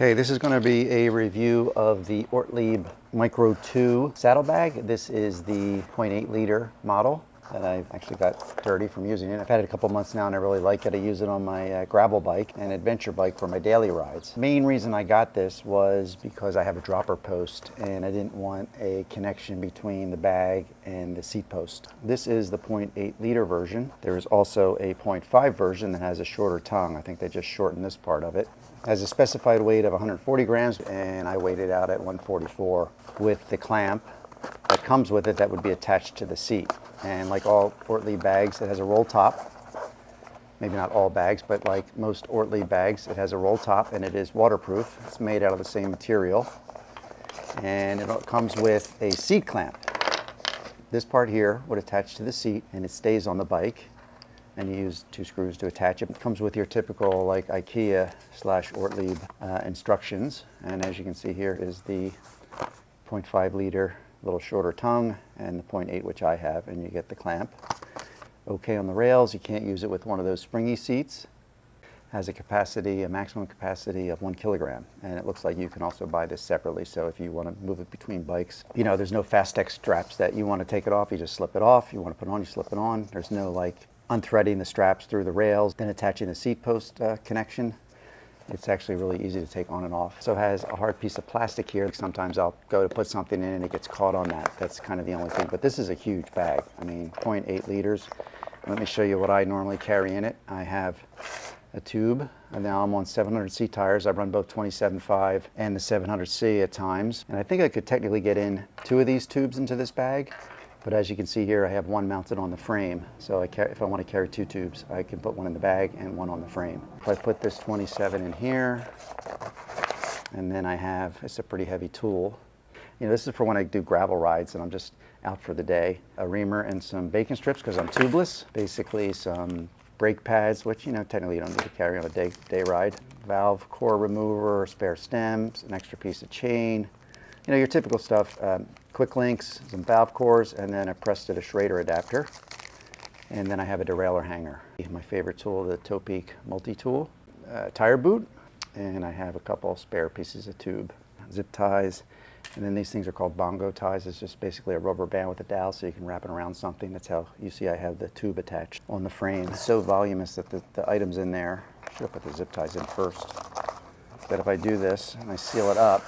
Okay, this is going to be a review of the Ortlieb Micro 2 saddlebag. This is the 0.8 liter model that I actually got dirty from using it. I've had it a couple months now and I really like it. I use it on my gravel bike and adventure bike for my daily rides. The main reason I got this was because I have a dropper post and I didn't want a connection between the bag and the seat post. This is the 0.8 liter version. There is also a 0.5 version that has a shorter tongue. I think they just shortened this part of it. Has a specified weight of 140 grams and I weighed it out at 144 with the clamp that comes with it that would be attached to the seat. And like all Ortlieb bags, it has a roll top. Maybe not all bags, but like most Ortlieb bags, it has a roll top and it is waterproof. It's made out of the same material. And it comes with a seat clamp. This part here would attach to the seat and it stays on the bike. And you use 2 screws to attach it. It comes with your typical like IKEA / Ortlieb instructions. And as you can see here is the 0.5 liter, little shorter tongue, and the 0.8 which I have, and you get the clamp. Okay on the rails, you can't use it with one of those springy seats. Has a capacity, a maximum capacity of 1 kilogram. And it looks like you can also buy this separately. So if you want to move it between bikes, you know, there's no Fastex straps that you want to take it off, you just slip it off. You want to put it on, you slip it on. There's no like unthreading the straps through the rails, then attaching the seat post connection. It's actually really easy to take on and off. So it has a hard piece of plastic here. Sometimes I'll go to put something in and it gets caught on that. That's kind of the only thing. But this is a huge bag. I mean, 0.8 liters. Let me show you what I normally carry in it. I have a tube, and now I'm on 700C tires. I run both 27.5 and the 700C at times. And I think I could technically get in 2 of these tubes into this bag. But as you can see here, I have one mounted on the frame. So if I want to carry 2 tubes, I can put one in the bag and one on the frame. If I put this 27 in here, and then I have, it's a pretty heavy tool. You know, this is for when I do gravel rides and I'm just out for the day. A reamer and some bacon strips because I'm tubeless. Basically some brake pads, which, you know, technically you don't need to carry on a day ride. Valve core remover, spare stems, an extra piece of chain. You know, your typical stuff. Quick links, some valve cores, and then a press-to Schrader adapter. And then I have a derailleur hanger. My favorite tool, the Toe Peak multi-tool. Tire boot, and I have a couple spare pieces of tube. Zip ties, and then these things are called bongo ties. It's just basically a rubber band with a dowel so you can wrap it around something. That's how you see I have the tube attached on the frame. It's so voluminous that the items in there, I should have put the zip ties in first, that if I do this and I seal it up,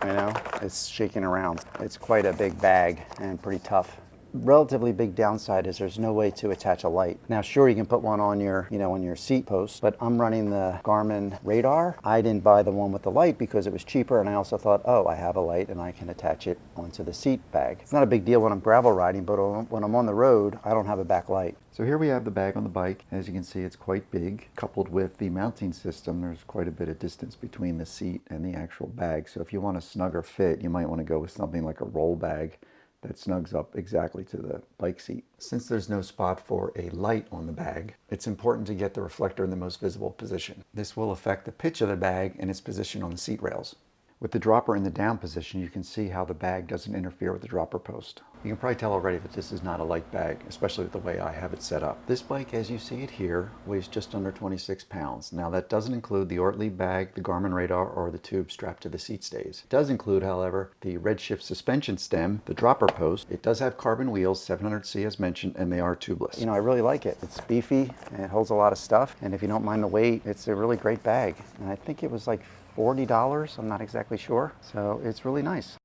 you know, it's shaking around. It's quite a big bag and pretty tough. Relatively big downside is there's no way to attach a light. Now sure, you can put one on your, you know, on your seat post, but I'm running the Garmin radar. I didn't buy the one with the light because it was cheaper, and I also thought, oh, I have a light and I can attach it onto the seat bag. It's not a big deal when I'm gravel riding, but when I'm on the road, I don't have a backlight. So here we have the bag on the bike. As you can see, it's quite big. Coupled with the mounting system, there's quite a bit of distance between the seat and the actual bag. So if you want a snugger fit, you might want to go with something like a roll bag that snugs up exactly to the bike seat. Since there's no spot for a light on the bag, it's important to get the reflector in the most visible position. This will affect the pitch of the bag and its position on the seat rails. With the dropper in the down position, you can see how the bag doesn't interfere with the dropper post. You can probably tell already that this is not a light bag, especially with the way I have it set up. This bike, as you see it here, weighs just under 26 pounds. Now that doesn't include the Ortlieb bag, the Garmin radar, or the tube strapped to the seat stays. It does include, however, the Redshift suspension stem, the dropper post. It does have carbon wheels, 700C as mentioned, and they are tubeless. You know, I really like it. It's beefy, and it holds a lot of stuff, and if you don't mind the weight, it's a really great bag. And I think it was like $40, I'm not exactly sure. So it's really nice.